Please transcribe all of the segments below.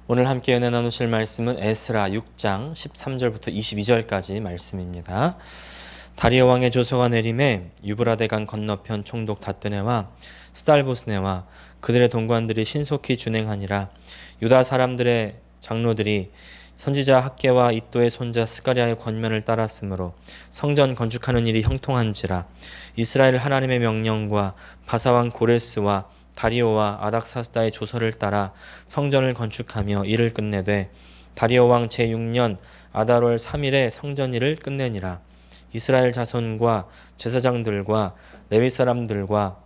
오늘 함께 은혜 나누실 말씀은 에스라 6장 13절부터 22절까지 말씀입니다. 다리오 왕의 조서가 내림에 유브라데강 건너편 총독 다뜨네와 스달보스네와 그들의 동관들이 신속히 준행하니라. 유다 사람들의 장로들이 선지자 학개와 이또의 손자 스가랴의 권면을 따랐으므로 성전 건축하는 일이 형통한지라. 이스라엘 하나님의 명령과 바사왕 고레스와 다리오와 아닥사스다의 조서를 따라 성전을 건축하며 일을 끝내되 다리오 왕 제6년 아달월 3일에 성전 일을 끝내니라. 이스라엘 자손과 제사장들과 레위 사람들과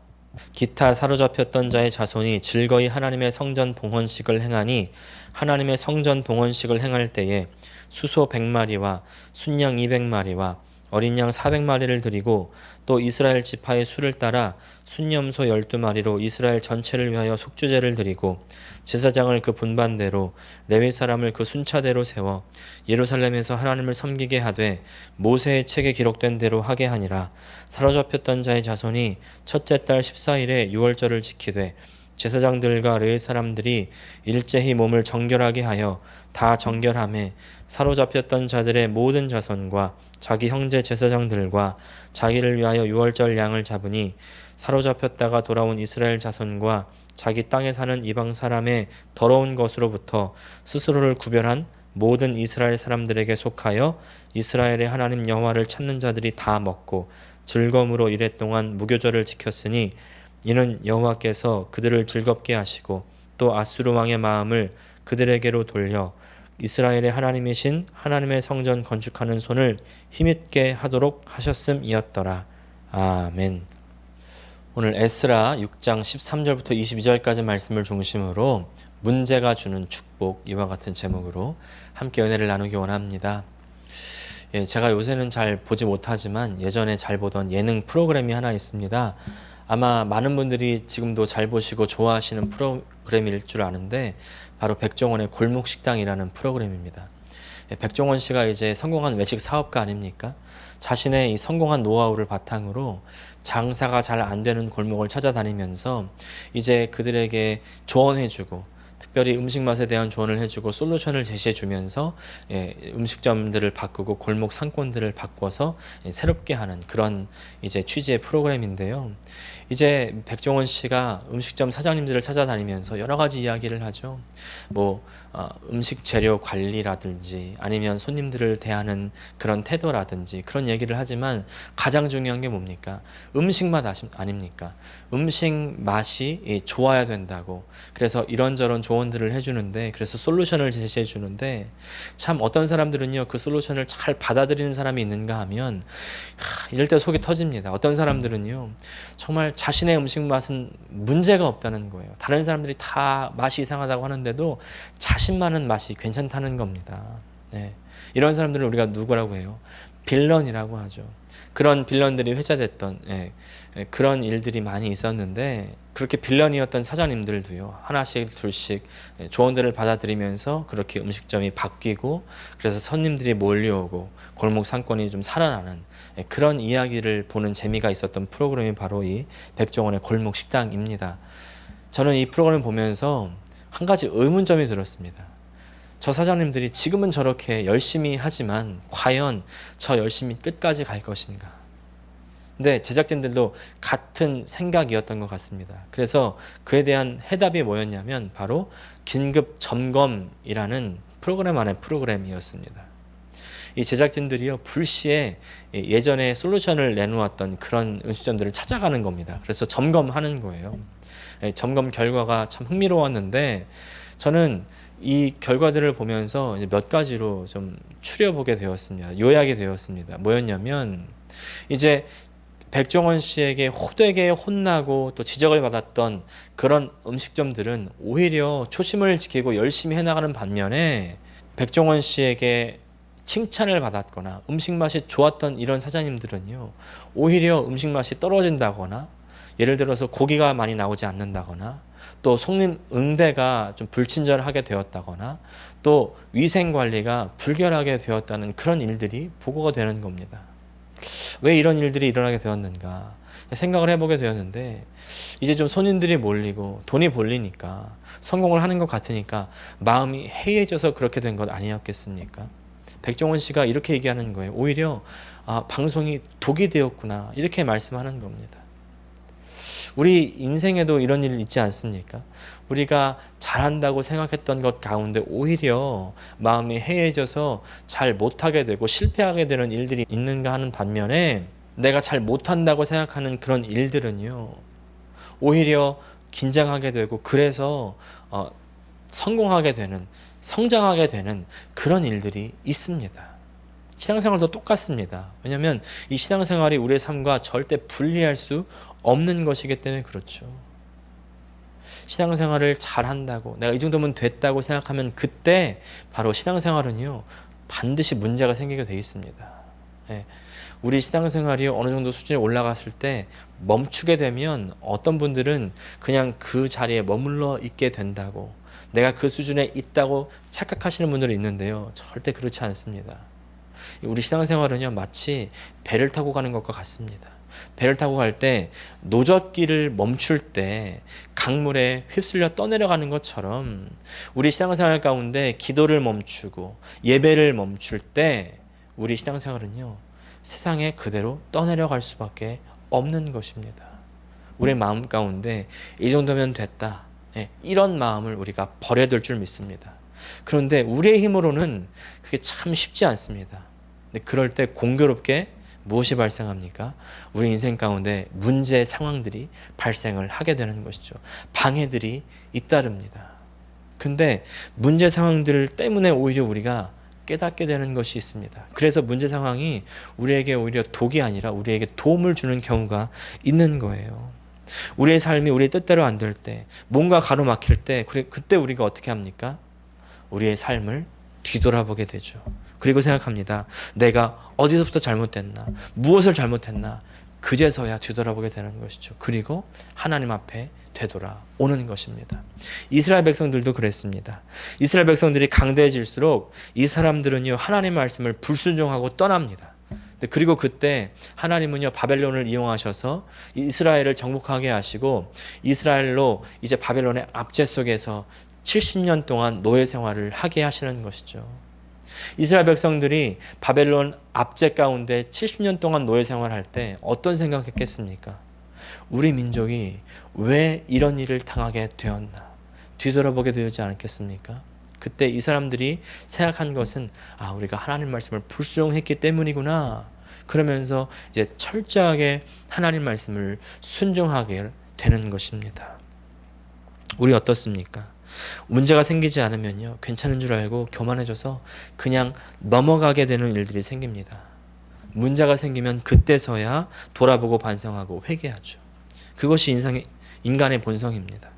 기타 사로잡혔던 자의 자손이 즐거이 하나님의 성전 봉헌식을 행하니 하나님의 성전 봉헌식을 행할 때에 수소 100마리와 순양 200마리와 어린 양 400마리를 드리고 또 이스라엘 지파의 수를 따라 순염소 12마리로 이스라엘 전체를 위하여 속죄제를 드리고 제사장을 그 분반대로 레위 사람을 그 순차대로 세워 예루살렘에서 하나님을 섬기게 하되 모세의 책에 기록된 대로 하게 하니라. 사로잡혔던 자의 자손이 첫째 달 14일에 유월절을 지키되 제사장들과 레위 사람들이 일제히 몸을 정결하게 하여 다 정결함에 사로잡혔던 자들의 모든 자손과 자기 형제 제사장들과 자기를 위하여 유월절 양을 잡으니 사로잡혔다가 돌아온 이스라엘 자손과 자기 땅에 사는 이방 사람의 더러운 것으로부터 스스로를 구별한 모든 이스라엘 사람들에게 속하여 이스라엘의 하나님 여호와를 찾는 자들이 다 먹고 즐거움으로 이랫동안 무교절을 지켰으니 이는 여호와께서 그들을 즐겁게 하시고 또 아수르 왕의 마음을 그들에게로 돌려 이스라엘의 하나님이신 하나님의 성전 건축하는 손을 힘있게 하도록 하셨음이었더라. 아멘. 오늘 에스라 6장 13절부터 22절까지 말씀을 중심으로 문제가 주는 축복, 이와 같은 제목으로 함께 은혜를 나누기 원합니다. 제가 요새는 잘 보지 못하지만 예전에 잘 보던 예능 프로그램이 하나 있습니다. 아마 많은 분들이 지금도 잘 보시고 좋아하시는 프로그램일 줄 아는데 바로 백종원의 골목식당이라는 프로그램입니다. 백종원 씨가 이제 성공한 외식 사업가 아닙니까? 자신의 이 성공한 노하우를 바탕으로 장사가 잘 안 되는 골목을 찾아다니면서 이제 그들에게 조언해주고 특별히 음식 맛에 대한 조언을 해주고 솔루션을 제시해주면서 음식점들을 바꾸고 골목 상권들을 바꿔서 새롭게 하는 그런 이제 취지의 프로그램인데요. 이제 백종원 씨가 음식점 사장님들을 찾아다니면서 여러 가지 이야기를 하죠. 음식 재료 관리라든지 아니면 손님들을 대하는 그런 태도라든지 그런 얘기를 하지만 가장 중요한 게 뭡니까? 음식 맛 아닙니까? 음식 맛이 좋아야 된다고. 그래서 이런저런 조언들을 해주는데, 그래서 솔루션을 제시해 주는데, 참 어떤 사람들은요 그 솔루션을 잘 받아들이는 사람이 있는가 하면 이럴 때 속이 터집니다. 어떤 사람들은요 정말 자신의 음식 맛은 문제가 없다는 거예요. 다른 사람들이 다 맛이 이상하다고 하는데도 자신만은 맛이 괜찮다는 겁니다. 이런 사람들을 우리가 누구라고 해요? 빌런이라고 하죠. 그런 빌런들이 회자됐던 그런 일들이 많이 있었는데, 그렇게 빌런이었던 사장님들도요 하나씩 둘씩 조언들을 받아들이면서 그렇게 음식점이 바뀌고, 그래서 손님들이 몰려오고 골목 상권이 좀 살아나는 그런 이야기를 보는 재미가 있었던 프로그램이 바로 이 백종원의 골목 식당입니다. 저는 이 프로그램을 보면서 한 가지 의문점이 들었습니다. 저 사장님들이 지금은 저렇게 열심히 하지만 과연 저 열심히 끝까지 갈 것인가? 근데 제작진들도 같은 생각이었던 것 같습니다. 그래서 그에 대한 해답이 뭐였냐면 바로 긴급 점검이라는 프로그램 안의 프로그램이었습니다. 이 제작진들이요 불시에 예전에 솔루션을 내놓았던 그런 음식점들을 찾아가는 겁니다. 그래서 점검하는 거예요. 점검 결과가 참 흥미로웠는데, 저는 이 결과들을 보면서 몇 가지로 좀 추려보게 되었습니다. 요약이 되었습니다. 뭐였냐면, 이제 백종원 씨에게 호되게 혼나고 또 지적을 받았던 그런 음식점들은 오히려 초심을 지키고 열심히 해나가는 반면에, 백종원 씨에게 칭찬을 받았거나 음식 맛이 좋았던 이런 사장님들은요 오히려 음식 맛이 떨어진다거나, 예를 들어서 고기가 많이 나오지 않는다거나, 또 손님 응대가 좀 불친절하게 되었다거나, 또 위생관리가 불결하게 되었다는 그런 일들이 보고가 되는 겁니다. 왜 이런 일들이 일어나게 되었는가? 생각을 해보게 되었는데 이제 좀 손님들이 몰리고 돈이 몰리니까 성공을 하는 것 같으니까 마음이 해이해져서 그렇게 된 것 아니었겠습니까? 백종원 씨가 이렇게 얘기하는 거예요. 오히려 방송이 독이 되었구나 이렇게 말씀하는 겁니다. 우리 인생에도 이런 일 있지 않습니까? 우리가 잘한다고 생각했던 것 가운데 오히려 마음이 해이해져서 잘 못하게 되고 실패하게 되는 일들이 있는가 하는 반면에 내가 잘 못한다고 생각하는 그런 일들은요 오히려 긴장하게 되고 그래서 성공하게 되는 성장하게 되는 그런 일들이 있습니다. 신앙생활도 똑같습니다. 왜냐하면 이 신앙생활이 우리의 삶과 절대 분리할 수 없는 것이기 때문에 그렇죠. 신앙생활을 잘한다고 내가 이 정도면 됐다고 생각하면 그때 바로 신앙생활은요 반드시 문제가 생기게 돼 있습니다. 예. 우리 신앙생활이 어느 정도 수준에 올라갔을 때 멈추게 되면 어떤 분들은 그냥 그 자리에 머물러 있게 된다고 내가 그 수준에 있다고 착각하시는 분들이 있는데요. 절대 그렇지 않습니다. 우리 신앙생활은요 마치 배를 타고 가는 것과 같습니다. 배를 타고 갈 때 노젓기를 멈출 때 강물에 휩쓸려 떠내려가는 것처럼 우리 신앙생활 가운데 기도를 멈추고 예배를 멈출 때 우리 신앙생활은요 세상에 그대로 떠내려갈 수밖에 없는 것입니다. 우리의 마음 가운데 이 정도면 됐다 이런 마음을 우리가 버려야 될 줄 믿습니다. 그런데 우리의 힘으로는 그게 참 쉽지 않습니다. 근데 그럴 때 공교롭게 무엇이 발생합니까? 우리 인생 가운데 문제 상황들이 발생을 하게 되는 것이죠. 방해들이 잇따릅니다. 근데 문제 상황들 때문에 오히려 우리가 깨닫게 되는 것이 있습니다. 그래서 문제 상황이 우리에게 오히려 독이 아니라 우리에게 도움을 주는 경우가 있는 거예요. 우리의 삶이 우리의 뜻대로 안 될 때, 뭔가 가로막힐 때, 그때 우리가 어떻게 합니까? 우리의 삶을 뒤돌아보게 되죠. 그리고 생각합니다. 내가 어디서부터 잘못됐나? 무엇을 잘못했나? 그제서야 뒤돌아보게 되는 것이죠. 그리고 하나님 앞에 되돌아오는 것입니다. 이스라엘 백성들도 그랬습니다. 이스라엘 백성들이 강대해질수록 이 사람들은요 하나님의 말씀을 불순종하고 떠납니다. 그리고 그때 하나님은요 바벨론을 이용하셔서 이스라엘을 정복하게 하시고 이스라엘로 이제 바벨론의 압제 속에서 70년 동안 노예 생활을 하게 하시는 것이죠. 이스라엘 백성들이 바벨론 압제 가운데 70년 동안 노예 생활할 때 어떤 생각했겠습니까? 우리 민족이 왜 이런 일을 당하게 되었나? 뒤돌아보게 되지 않았겠습니까? 그때 이 사람들이 생각한 것은 우리가 하나님 말씀을 불순종했기 때문이구나. 그러면서 이제 철저하게 하나님 말씀을 순종하게 되는 것입니다. 우리 어떻습니까? 문제가 생기지 않으면요 괜찮은 줄 알고 교만해져서 그냥 넘어가게 되는 일들이 생깁니다. 문제가 생기면 그때서야 돌아보고 반성하고 회개하죠. 그것이 인간의 본성입니다.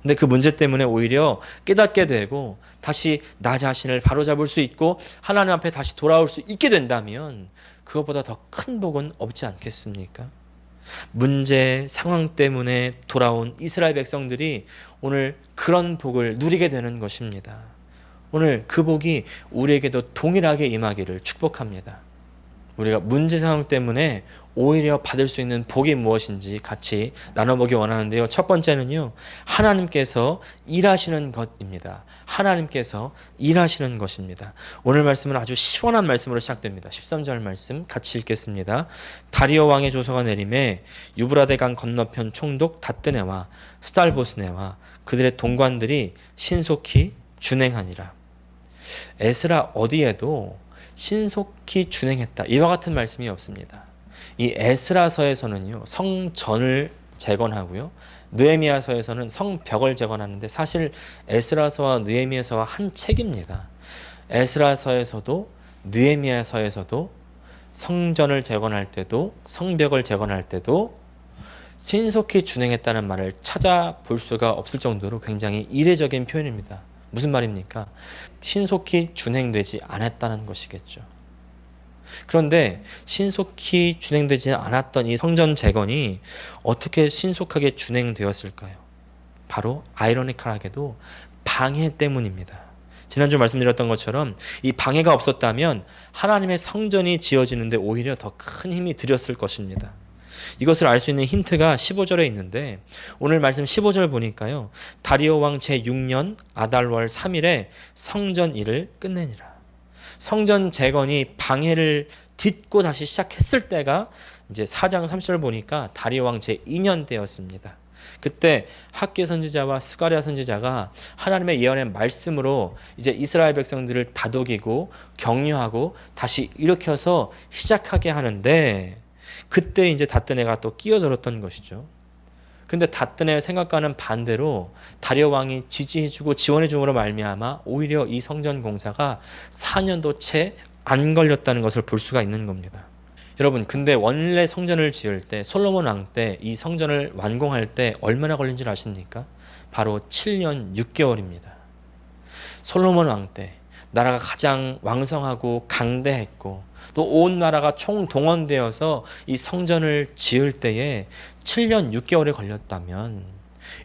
근데 그 문제 때문에 오히려 깨닫게 되고 다시 나 자신을 바로잡을 수 있고 하나님 앞에 다시 돌아올 수 있게 된다면 그것보다 더 큰 복은 없지 않겠습니까? 문제 상황 때문에 돌아온 이스라엘 백성들이 오늘 그런 복을 누리게 되는 것입니다. 오늘 그 복이 우리에게도 동일하게 임하기를 축복합니다. 우리가 문제 상황 때문에 오히려 받을 수 있는 복이 무엇인지 같이 나눠보기 원하는데요. 첫 번째는요, 하나님께서 일하시는 것입니다. 하나님께서 일하시는 것입니다. 오늘 말씀은 아주 시원한 말씀으로 시작됩니다. 13절 말씀 같이 읽겠습니다. 다리오 왕의 조서가 내림에 유브라데 강 건너편 총독 다뜨네와 스달보스네와 그들의 동관들이 신속히 준행하니라. 에스라 어디에도 신속히 준행했다, 이와 같은 말씀이 없습니다. 이 에스라서에서는요 성전을 재건하고요, 느헤미야서에서는 성벽을 재건하는데 사실 에스라서와 느헤미야서와 한 책입니다. 에스라서에서도 느헤미야서에서도 성전을 재건할 때도 성벽을 재건할 때도 신속히 준행했다는 말을 찾아볼 수가 없을 정도로 굉장히 이례적인 표현입니다. 무슨 말입니까? 신속히 준행되지 않았다는 것이겠죠. 그런데 신속히 준행되지 않았던 이 성전 재건이 어떻게 신속하게 준행되었을까요? 바로 아이러니컬하게도 방해 때문입니다. 지난주 말씀드렸던 것처럼 이 방해가 없었다면 하나님의 성전이 지어지는데 오히려 더 큰 힘이 들였을 것입니다. 이것을 알 수 있는 힌트가 15절에 있는데 오늘 말씀 15절 보니까요. 다리오 왕 제6년 아달월 3일에 성전 일을 끝내니라. 성전 재건이 방해를 딛고 다시 시작했을 때가 이제 4장 30절 보니까 다리오 왕 제2년 때였습니다. 그때 학개 선지자와 스가랴 선지자가 하나님의 예언의 말씀으로 이제 이스라엘 백성들을 다독이고 격려하고 다시 일으켜서 시작하게 하는데 그때 이제 닷드네가 또 끼어들었던 것이죠. 근데 닷드네 생각과는 반대로 다리오 왕이 지지해주고 지원해줌으로 말미암아 오히려 이 성전 공사가 4년도 채 안 걸렸다는 것을 볼 수가 있는 겁니다. 여러분, 근데 원래 성전을 지을 때 솔로몬 왕 때 이 성전을 완공할 때 얼마나 걸린 줄 아십니까? 바로 7년 6개월입니다. 솔로몬 왕 때 나라가 가장 왕성하고 강대했고 또 온 나라가 총동원되어서 이 성전을 지을 때에 7년 6개월이 걸렸다면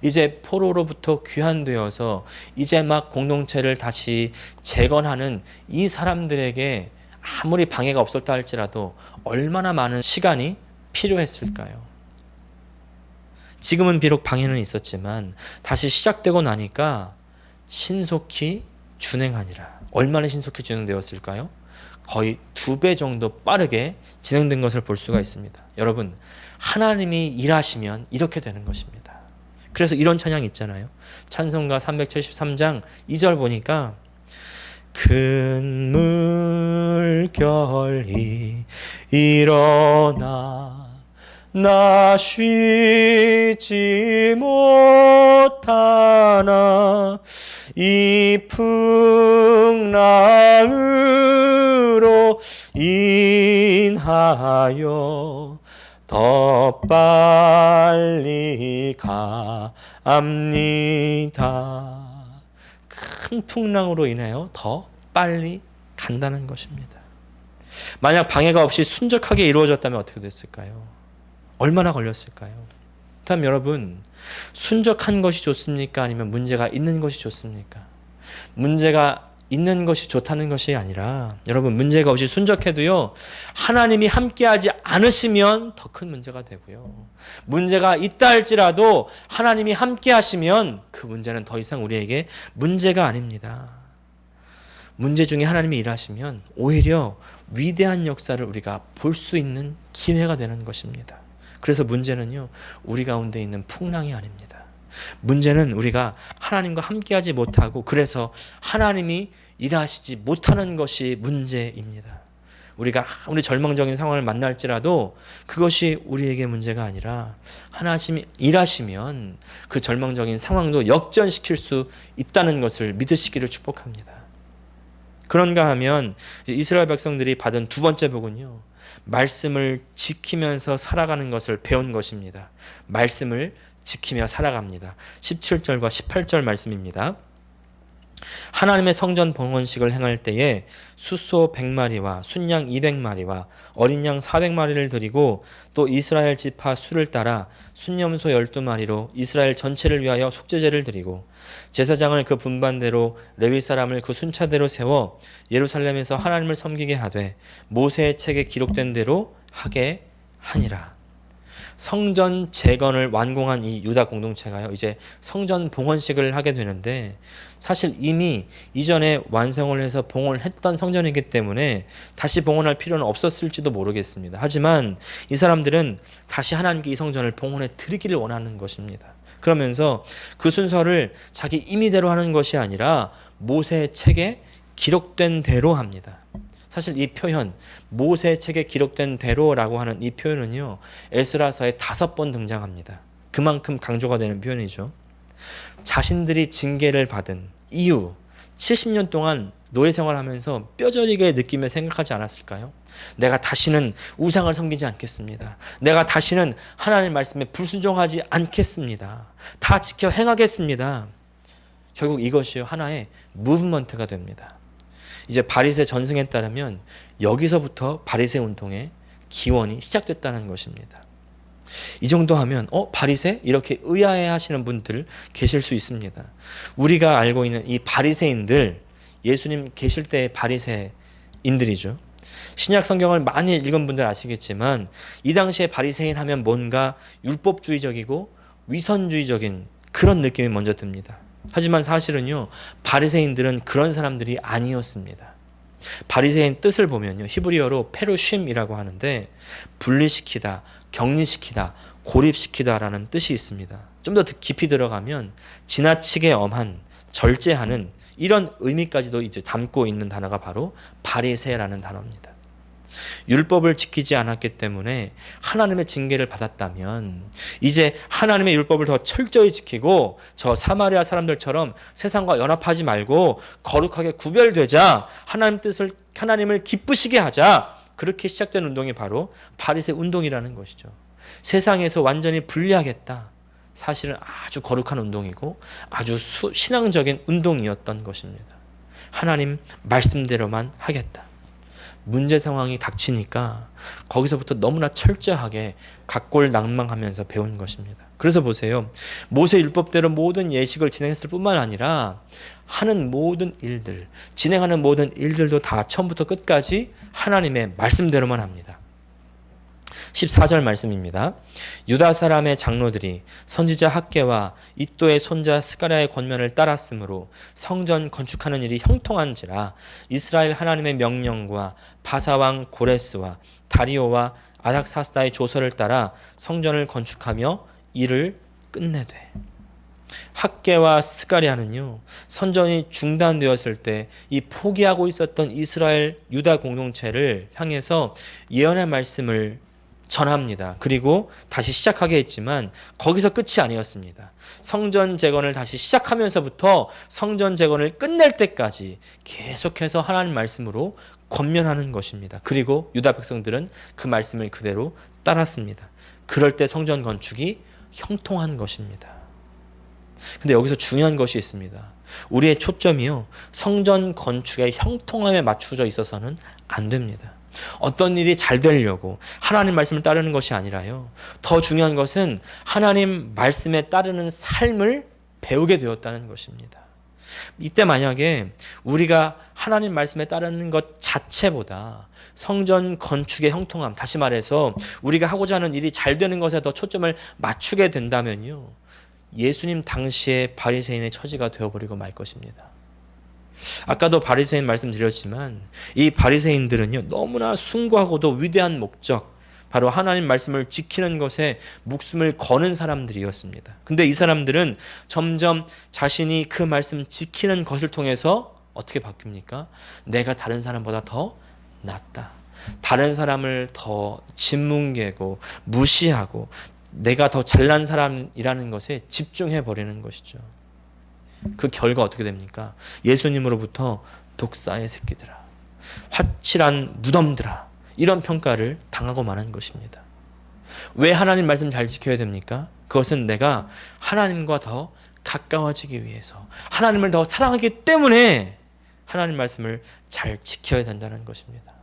이제 포로로부터 귀환되어서 이제 막 공동체를 다시 재건하는 이 사람들에게 아무리 방해가 없었다 할지라도 얼마나 많은 시간이 필요했을까요? 지금은 비록 방해는 있었지만 다시 시작되고 나니까 신속히 준행하니라. 얼마나 신속히 진행되었을까요? 거의 2배 정도 빠르게 진행된 것을 볼 수가 있습니다. 여러분, 하나님이 일하시면 이렇게 되는 것입니다. 그래서 이런 찬양 있잖아요. 찬송가 373장 2절 보니까 큰 물결이 일어나 나 쉬지 못하나 이 풍랑으로 인하여 더 빨리 갑니다. 큰 풍랑으로 인하여 더 빨리 간다는 것입니다. 만약 방해가 없이 순적하게 이루어졌다면 어떻게 됐을까요? 얼마나 걸렸을까요? 다음 여러분, 순적한 것이 좋습니까? 아니면 문제가 있는 것이 좋습니까? 문제가 있는 것이 좋다는 것이 아니라 여러분, 문제가 없이 순적해도요, 하나님이 함께하지 않으시면 더 큰 문제가 되고요, 문제가 있다 할지라도 하나님이 함께하시면 그 문제는 더 이상 우리에게 문제가 아닙니다. 문제 중에 하나님이 일하시면 오히려 위대한 역사를 우리가 볼 수 있는 기회가 되는 것입니다. 그래서 문제는요, 우리 가운데 있는 풍랑이 아닙니다. 문제는 우리가 하나님과 함께하지 못하고 그래서 하나님이 일하시지 못하는 것이 문제입니다. 우리가 아무리 절망적인 상황을 만날지라도 그것이 우리에게 문제가 아니라 하나님이 일하시면 그 절망적인 상황도 역전시킬 수 있다는 것을 믿으시기를 축복합니다. 그런가 하면 이스라엘 백성들이 받은 두 번째 복은요, 말씀을 지키면서 살아가는 것을 배운 것입니다. 말씀을 지키며 살아갑니다. 17절과 18절 말씀입니다. 하나님의 성전 봉헌식을 행할 때에 숫소 100마리와 순양 200마리와 어린 양 400마리를 드리고 또 이스라엘 지파 수를 따라 순염소 12마리로 이스라엘 전체를 위하여 속죄제를 드리고 제사장을 그 분반대로 레위 사람을 그 순차대로 세워 예루살렘에서 하나님을 섬기게 하되 모세의 책에 기록된 대로 하게 하니라. 성전 재건을 완공한 이 유다 공동체가요, 이제 성전 봉헌식을 하게 되는데 사실 이미 이전에 완성을 해서 봉헌을 했던 성전이기 때문에 다시 봉헌할 필요는 없었을지도 모르겠습니다. 하지만 이 사람들은 다시 하나님께 이 성전을 봉헌해 드리기를 원하는 것입니다. 그러면서 그 순서를 자기 임의대로 하는 것이 아니라 모세의 책에 기록된 대로 합니다. 사실 이 표현, 모세 책에 기록된 대로라고 하는 이 표현은요, 에스라서에 5번 등장합니다. 그만큼 강조가 되는 표현이죠. 자신들이 징계를 받은 이후 70년 동안 노예 생활하면서 뼈저리게 느끼며 생각하지 않았을까요? 내가 다시는 우상을 섬기지 않겠습니다. 내가 다시는 하나님의 말씀에 불순종하지 않겠습니다. 다 지켜 행하겠습니다. 결국 이것이 하나의 무브먼트가 됩니다. 이제 바리새 전승에 따르면 여기서부터 바리새 운동의 기원이 시작됐다는 것입니다. 이 정도 하면 바리새? 이렇게 의아해 하시는 분들 계실 수 있습니다. 우리가 알고 있는 이 바리새인들, 예수님 계실 때의 바리새인들이죠. 신약 성경을 많이 읽은 분들 아시겠지만 이 당시에 바리새인 하면 뭔가 율법주의적이고 위선주의적인 그런 느낌이 먼저 듭니다. 하지만 사실은요, 바리새인들은 그런 사람들이 아니었습니다. 바리새인 뜻을 보면요, 히브리어로 페루쉼이라고 하는데 분리시키다, 격리시키다, 고립시키다라는 뜻이 있습니다. 좀 더 깊이 들어가면 지나치게 엄한, 절제하는 이런 의미까지도 이제 담고 있는 단어가 바로 바리새라는 단어입니다. 율법을 지키지 않았기 때문에 하나님의 징계를 받았다면 이제 하나님의 율법을 더 철저히 지키고 저 사마리아 사람들처럼 세상과 연합하지 말고 거룩하게 구별되자, 하나님을 기쁘시게 하자, 그렇게 시작된 운동이 바로 바리새 운동이라는 것이죠. 세상에서 완전히 분리하겠다. 사실은 아주 거룩한 운동이고 아주 신앙적인 운동이었던 것입니다. 하나님 말씀대로만 하겠다. 문제 상황이 닥치니까 거기서부터 너무나 철저하게 각골낭망하면서 배운 것입니다. 그래서 보세요. 모세 율법대로 모든 예식을 진행했을 뿐만 아니라 하는 모든 일들, 진행하는 모든 일들도 다 처음부터 끝까지 하나님의 말씀대로만 합니다. 14절 말씀입니다. 유다 사람의 장로들이 선지자 학개와 이또의 손자 스가랴의 권면을 따랐으므로 성전 건축하는 일이 형통한지라 이스라엘 하나님의 명령과 바사왕 고레스와 다리오와 아닥사스다의 조서를 따라 성전을 건축하며 일을 끝내되. 학개와 스가랴는요, 선전이 중단되었을 때 이 포기하고 있었던 이스라엘 유다 공동체를 향해서 예언의 말씀을 전합니다. 그리고 다시 시작하게 했지만 거기서 끝이 아니었습니다. 성전 재건을 다시 시작하면서부터 성전 재건을 끝낼 때까지 계속해서 하나님 말씀으로 권면하는 것입니다. 그리고 유다 백성들은 그 말씀을 그대로 따랐습니다. 그럴 때 성전 건축이 형통한 것입니다. 근데 여기서 중요한 것이 있습니다. 우리의 초점이요, 성전 건축의 형통함에 맞춰져 있어서는 안 됩니다. 어떤 일이 잘 되려고 하나님 말씀을 따르는 것이 아니라요, 더 중요한 것은 하나님 말씀에 따르는 삶을 배우게 되었다는 것입니다. 이때 만약에 우리가 하나님 말씀에 따르는 것 자체보다 성전 건축의 형통함, 다시 말해서 우리가 하고자 하는 일이 잘 되는 것에 더 초점을 맞추게 된다면요, 예수님 당시의 바리새인의 처지가 되어버리고 말 것입니다. 아까도 바리새인 말씀드렸지만 이 바리새인들은요, 너무나 숭고하고도 위대한 목적, 바로 하나님 말씀을 지키는 것에 목숨을 거는 사람들이었습니다. 근데 이 사람들은 점점 자신이 그 말씀 지키는 것을 통해서 어떻게 바뀝니까? 내가 다른 사람보다 더 낫다. 다른 사람을 더 짓뭉개고 무시하고 내가 더 잘난 사람이라는 것에 집중해 버리는 것이죠. 그 결과 어떻게 됩니까? 예수님으로부터 독사의 새끼들아, 화칠한 무덤들아, 이런 평가를 당하고 마는 것입니다. 왜 하나님 말씀 잘 지켜야 됩니까? 그것은 내가 하나님과 더 가까워지기 위해서, 하나님을 더 사랑하기 때문에 하나님 말씀을 잘 지켜야 된다는 것입니다.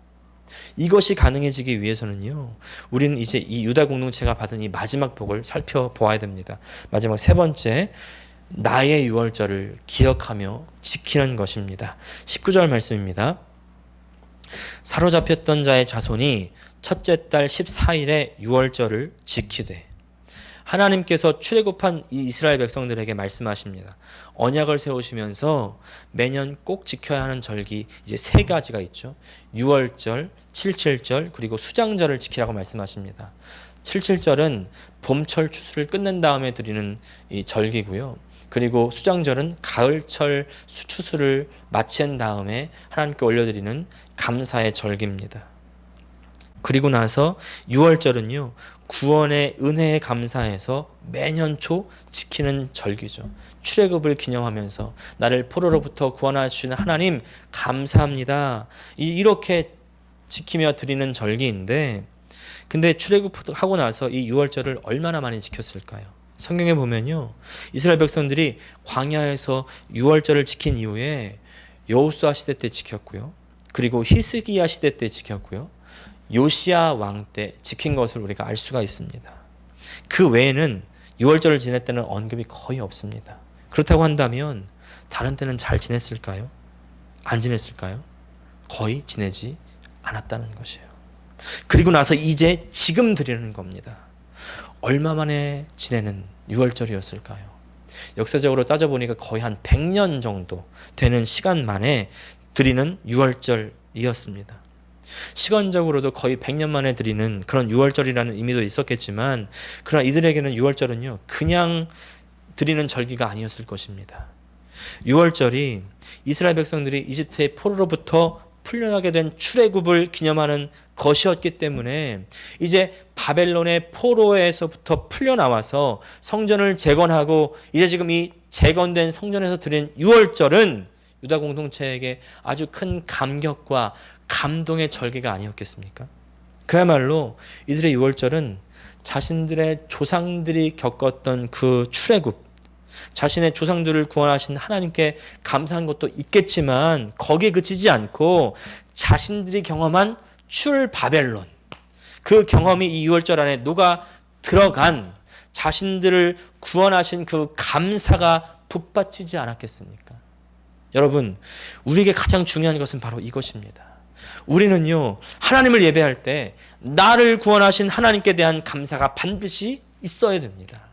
이것이 가능해지기 위해서는요, 우리는 이제 이 유다 공동체가 받은 이 마지막 복을 살펴보아야 됩니다. 마지막 세 번째, 나의 유월절을 기억하며 지키는 것입니다. 19절 말씀입니다. 사로잡혔던 자의 자손이 첫째 달 14일에 유월절을 지키되. 하나님께서 출애굽한 이 이스라엘 백성들에게 말씀하십니다. 언약을 세우시면서 매년 꼭 지켜야 하는 절기 이제 세 가지가 있죠. 유월절, 칠칠절, 그리고 수장절을 지키라고 말씀하십니다. 칠칠절은 봄철 추수를 끝낸 다음에 드리는 이 절기고요. 그리고 수장절은 가을철 추수를 마친 다음에 하나님께 올려드리는 감사의 절기입니다. 그리고 나서 유월절은요, 구원의 은혜에 감사해서 매년 초 지키는 절기죠. 출애굽을 기념하면서 나를 포로로부터 구원하시는 하나님 감사합니다, 이렇게 지키며 드리는 절기인데, 근데 출애굽하고 나서 이 유월절을 얼마나 많이 지켰을까요? 성경에 보면요, 이스라엘 백성들이 광야에서 유월절을 지킨 이후에 여호수아 시대 때 지켰고요, 그리고 히스기야 시대 때 지켰고요, 요시야 왕 때 지킨 것을 우리가 알 수가 있습니다. 그 외에는 유월절을 지낼 때는 언급이 거의 없습니다. 그렇다고 한다면 다른 때는 잘 지냈을까요? 안 지냈을까요? 거의 지내지 않았다는 것이에요. 그리고 나서 이제 지금 드리는 겁니다. 얼마 만에 지내는 유월절이었을까요? 역사적으로 따져보니까 거의 한 100년 정도 되는 시간 만에 드리는 유월절이었습니다. 시간적으로도 거의 100년 만에 드리는 그런 유월절이라는 의미도 있었겠지만, 그러나 이들에게는 유월절은요, 그냥 드리는 절기가 아니었을 것입니다. 유월절이 이스라엘 백성들이 이집트의 포로로부터 풀려나게 된 출애굽을 기념하는 것이었기 때문에 이제 바벨론의 포로에서부터 풀려나와서 성전을 재건하고 이제 지금 이 재건된 성전에서 드린 유월절은 유다 공동체에게 아주 큰 감격과 감동의 절기가 아니었겠습니까? 그야말로 이들의 유월절은 자신들의 조상들이 겪었던 그 출애굽, 자신의 조상들을 구원하신 하나님께 감사한 것도 있겠지만 거기에 그치지 않고 자신들이 경험한 출바벨론, 그 경험이 이 유월절 안에 녹아 들어간 자신들을 구원하신 그 감사가 북받치지 않았겠습니까? 여러분, 우리에게 가장 중요한 것은 바로 이것입니다. 우리는요, 하나님을 예배할 때 나를 구원하신 하나님께 대한 감사가 반드시 있어야 됩니다.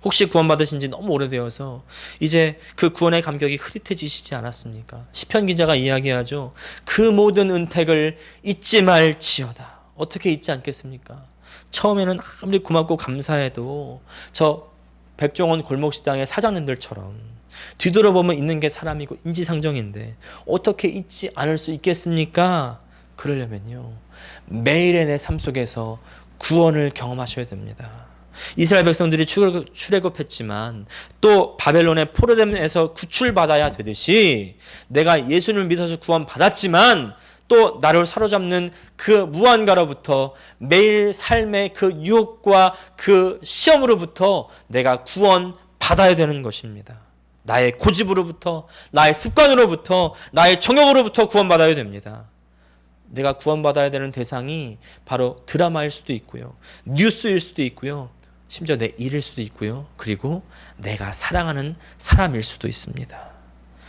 혹시 구원받으신 지 너무 오래되어서 이제 그 구원의 감격이 흐릿해지시지 않았습니까? 시편 기자가 이야기하죠. 그 모든 은택을 잊지 말지어다. 어떻게 잊지 않겠습니까? 처음에는 아무리 고맙고 감사해도 저 백종원 골목시장의 사장님들처럼 뒤돌아보면 있는 게 사람이고 인지상정인데 어떻게 잊지 않을 수 있겠습니까? 그러려면요, 매일의 내 삶 속에서 구원을 경험하셔야 됩니다. 이스라엘 백성들이 출애굽했지만 또 바벨론의 포로됨에서 구출받아야 되듯이 내가 예수님을 믿어서 구원받았지만 또 나를 사로잡는 그 무한가로부터 매일 삶의 그 유혹과 그 시험으로부터 내가 구원받아야 되는 것입니다. 나의 고집으로부터, 나의 습관으로부터, 나의 정욕으로부터 구원받아야 됩니다. 내가 구원받아야 되는 대상이 바로 드라마일 수도 있고요, 뉴스일 수도 있고요, 심지어 내 일일 수도 있고요, 그리고 내가 사랑하는 사람일 수도 있습니다.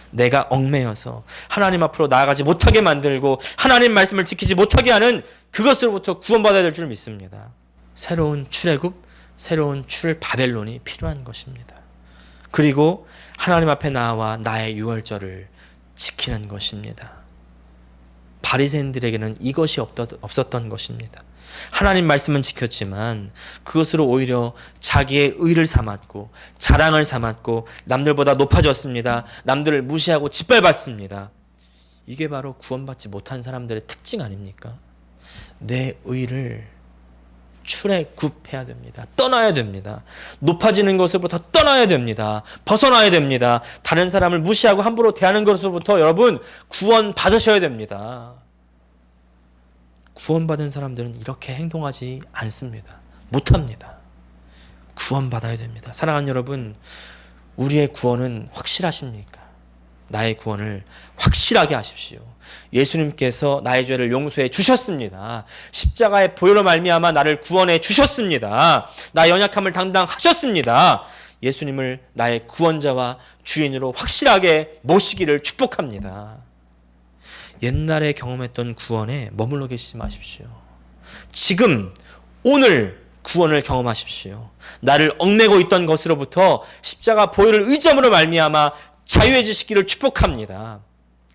내가 얽매여서 하나님 앞으로 나아가지 못하게 만들고 하나님 말씀을 지키지 못하게 하는 그것으로부터 구원받아야 될 줄 믿습니다. 새로운 출애굽, 새로운 출바벨론이 필요한 것입니다. 그리고 하나님 앞에 나와 나의 유월절을 지키는 것입니다. 바리새인들에게는 이것이 없었던 것입니다. 하나님 말씀은 지켰지만 그것으로 오히려 자기의 의를 삼았고 자랑을 삼았고 남들보다 높아졌습니다. 남들을 무시하고 짓밟았습니다. 이게 바로 구원받지 못한 사람들의 특징 아닙니까? 내 의를 출애굽해야 됩니다. 떠나야 됩니다. 높아지는 것으로부터 떠나야 됩니다. 벗어나야 됩니다. 다른 사람을 무시하고 함부로 대하는 것으로부터 여러분 구원 받으셔야 됩니다. 구원받은 사람들은 이렇게 행동하지 않습니다. 못합니다. 구원받아야 됩니다. 사랑하는 여러분, 우리의 구원은 확실하십니까? 나의 구원을 확실하게 하십시오. 예수님께서 나의 죄를 용서해 주셨습니다. 십자가의 보혈로 말미암아 나를 구원해 주셨습니다. 나의 연약함을 담당하셨습니다. 예수님을 나의 구원자와 주인으로 확실하게 모시기를 축복합니다. 옛날에 경험했던 구원에 머물러 계시지 마십시오. 지금 오늘 구원을 경험하십시오. 나를 얽매고 있던 것으로부터 십자가 보혈을 의점으로 말미암아 자유해지시기를 축복합니다.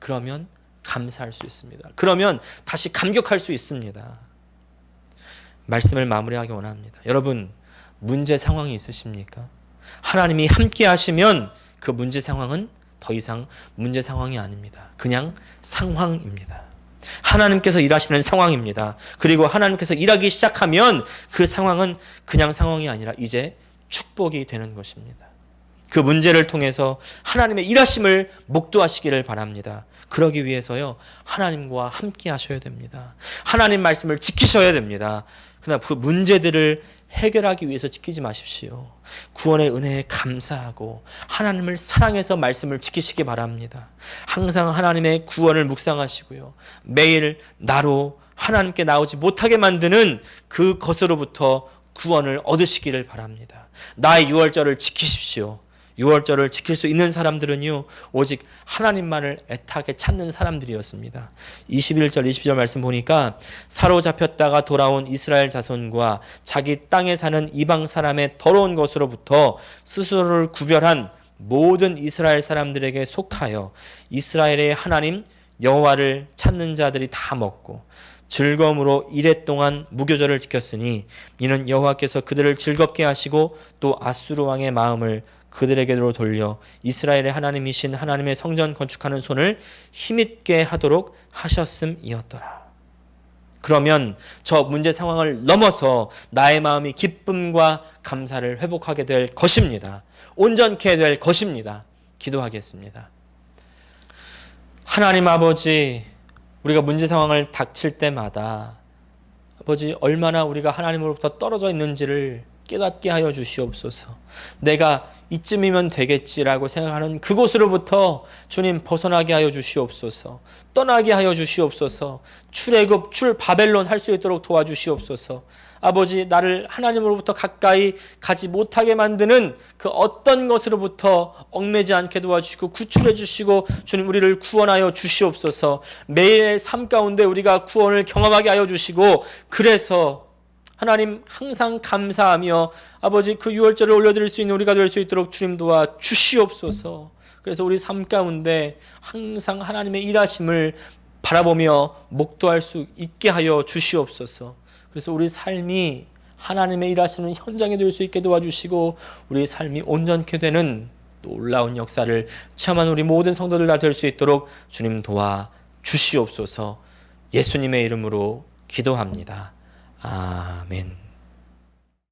그러면 감사할 수 있습니다. 그러면 다시 감격할 수 있습니다. 말씀을 마무리하기 원합니다. 여러분, 문제 상황이 있으십니까? 하나님이 함께 하시면 그 문제 상황은 더 이상 문제 상황이 아닙니다. 그냥 상황입니다. 하나님께서 일하시는 상황입니다. 그리고 하나님께서 일하기 시작하면 그 상황은 그냥 상황이 아니라 이제 축복이 되는 것입니다. 그 문제를 통해서 하나님의 일하심을 목도하시기를 바랍니다. 그러기 위해서요, 하나님과 함께 하셔야 됩니다. 하나님 말씀을 지키셔야 됩니다. 그러나 그 문제들을 해결하기 위해서 지키지 마십시오. 구원의 은혜에 감사하고 하나님을 사랑해서 말씀을 지키시기 바랍니다. 항상 하나님의 구원을 묵상하시고요, 매일 나로 하나님께 나오지 못하게 만드는 그것으로부터 구원을 얻으시기를 바랍니다. 나의 유월절을 지키십시오. 유월절을 지킬 수 있는 사람들은요, 오직 하나님만을 애타게 찾는 사람들이었습니다. 21절 22절 말씀 보니까 사로잡혔다가 돌아온 이스라엘 자손과 자기 땅에 사는 이방 사람의 더러운 것으로부터 스스로를 구별한 모든 이스라엘 사람들에게 속하여 이스라엘의 하나님 여호와를 찾는 자들이 다 먹고 즐거움으로 이레 동안 무교절을 지켰으니 이는 여호와께서 그들을 즐겁게 하시고 또 아수르 왕의 마음을 그들에게로 돌려 이스라엘의 하나님이신 하나님의 성전 건축하는 손을 힘있게 하도록 하셨음이었더라. 그러면 저 문제 상황을 넘어서 나의 마음이 기쁨과 감사를 회복하게 될 것입니다. 온전케 될 것입니다. 기도하겠습니다. 하나님 아버지, 우리가 문제 상황을 닥칠 때마다 아버지 얼마나 우리가 하나님으로부터 떨어져 있는지를 깨닫게 하여 주시옵소서. 내가 이쯤이면 되겠지라고 생각하는 그곳으로부터 주님 벗어나게 하여 주시옵소서. 떠나게 하여 주시옵소서. 출애굽, 출바벨론 할 수 있도록 도와주시옵소서. 아버지, 나를 하나님으로부터 가까이 가지 못하게 만드는 그 어떤 것으로부터 얽매지 않게 도와주시고 구출해 주시고 주님 우리를 구원하여 주시옵소서. 매일의 삶 가운데 우리가 구원을 경험하게 하여 주시고, 그래서 하나님 항상 감사하며 아버지 그 유월절을 올려드릴 수 있는 우리가 될 수 있도록 주님 도와 주시옵소서. 그래서 우리 삶 가운데 항상 하나님의 일하심을 바라보며 목도할 수 있게 하여 주시옵소서. 그래서 우리 삶이 하나님의 일하시는 현장이 될 수 있게 도와주시고 우리 삶이 온전케 되는 놀라운 역사를 체험한 우리 모든 성도들 다 될 수 있도록 주님 도와 주시옵소서. 예수님의 이름으로 기도합니다. 아멘.